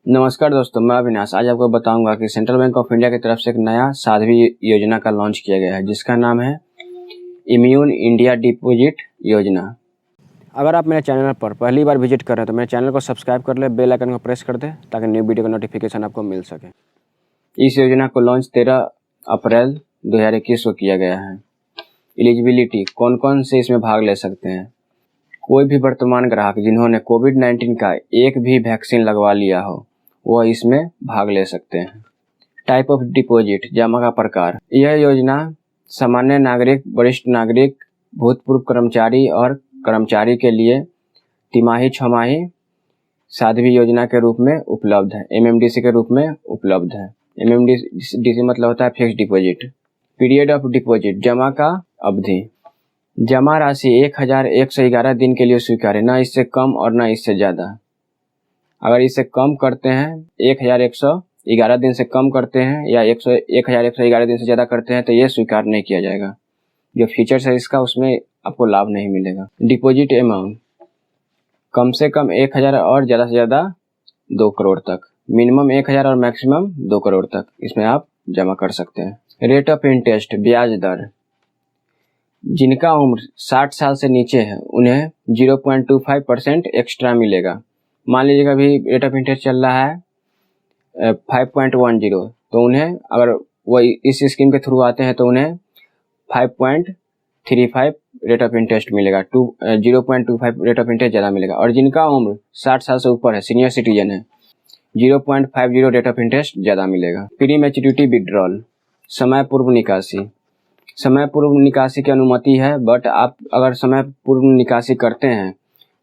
नमस्कार दोस्तों, मैं अविनाश। आज आपको बताऊंगा कि सेंट्रल बैंक ऑफ इंडिया की तरफ से एक नया साध्वी योजना का लॉन्च किया गया है, जिसका नाम है इम्यून इंडिया डिपॉजिट योजना। अगर आप मेरे चैनल पर पहली बार विजिट कर रहे हैं तो मेरे चैनल को सब्सक्राइब कर ले, बेल आइकन को प्रेस कर दे ताकि न्यू वीडियो का नोटिफिकेशन आपको मिल सके। इस योजना को लॉन्च 13 अप्रैल 2021 को किया गया है। एलिजिबिलिटी, कौन कौन से इसमें भाग ले सकते हैं? कोई भी वर्तमान ग्राहक जिन्होंने कोविड-19 का एक भी वैक्सीन लगवा लिया हो वह इसमें भाग ले सकते हैं। टाइप ऑफ डिपॉजिट, जमा का प्रकार। यह योजना सामान्य नागरिक, वरिष्ठ नागरिक, भूतपूर्व कर्मचारी और कर्मचारी के लिए तिमाही छमाही साध्वी योजना के रूप में उपलब्ध है, एमएमडीसी के रूप में उपलब्ध है। एमएमडीसी मतलब होता है fix deposit. Period of deposit, जमा का अवधि। जमा राशि 1111 दिन के लिए स्वीकार्य, न इससे कम और न इससे ज़्यादा। अगर इसे कम करते हैं, 1111 दिन से कम करते हैं या 1111 दिन से ज़्यादा करते हैं तो ये स्वीकार नहीं किया जाएगा। जो फीचर्स है इसका, उसमें आपको लाभ नहीं मिलेगा। डिपॉजिट अमाउंट, कम से कम 1000 और ज़्यादा से ज़्यादा 2 करोड़ तक। मिनिमम 1000 और मैक्सिमम 2 करोड़ तक इसमें आप जमा कर सकते हैं। रेट ऑफ इंटरेस्ट, ब्याज दर। जिनका उम्र 60 साल से नीचे है उन्हें 0.25% एक्स्ट्रा मिलेगा। मान लीजिएगा अभी रेट ऑफ इंटरेस्ट चल रहा है 5.10, तो उन्हें, अगर वो इस स्कीम के थ्रू आते हैं तो उन्हें 5.35 रेट ऑफ इंटरेस्ट मिलेगा। 0.25 रेट ऑफ इंटरेस्ट ज़्यादा मिलेगा। और जिनका उम्र 60 साल से ऊपर है, सीनियर सिटीजन है, 0.50 रेट ऑफ इंटरेस्ट ज़्यादा मिलेगा। प्री मैच्योरिटी विड्रॉल, समय पूर्व निकासी। समय पूर्व निकासी की अनुमति है, बट आप अगर समय पूर्व निकासी करते हैं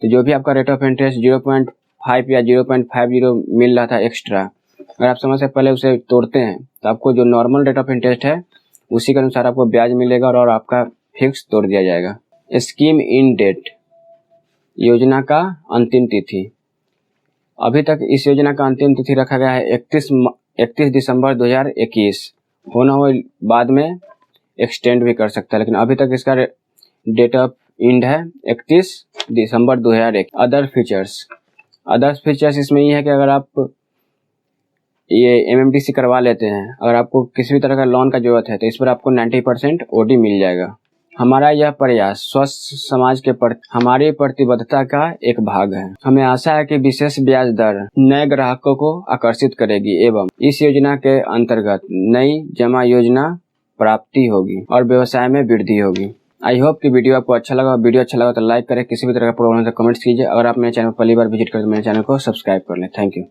तो जो भी आपका रेट ऑफ इंटरेस्ट 0.5 या 0.50 मिल रहा था एक्स्ट्रा, अगर आप समय से पहले उसे तोड़ते हैं तो आपको जो नॉर्मल रेट ऑफ इंटरेस्ट है उसी के अनुसार आपको ब्याज मिलेगा और आपका फिक्स तोड़ दिया जाएगा। स्कीम इन डेट, योजना का अंतिम तिथि। अभी तक इस योजना का अंतिम तिथि रखा गया है 31 दिसंबर 2021। होना हो बाद में एक्सटेंड भी कर सकता है, लेकिन अभी तक इसका डेट ऑफ एंड है 31 दिसंबर 2001। अदर फीचर्स इसमें ये है कि अगर आप ये एमएमडीसी करवा लेते हैं, अगर आपको किसी भी तरह का लोन का जरूरत है तो इस पर आपको 90% ओडी मिल जाएगा। हमारा यह प्रयास स्वस्थ समाज के प्रति हमारी प्रतिबद्धता का एक भाग है। हमें आशा है कि विशेष ब्याज दर नए ग्राहकों को आकर्षित करेगी एवं इस योजना के अंतर्गत नई जमा योजना प्राप्ति होगी और व्यवसाय में वृद्धि होगी। आई होप कि वीडियो आपको अच्छा लगा। वीडियो अच्छा लगा तो लाइक करें, किसी भी तरह का प्रॉब्लम है तो कमेंट्स कीजिए। अगर आप मेरे चैनल पर पहली बार विजिट करें तो मेरे चैनल को सब्सक्राइब कर लें। Thank you.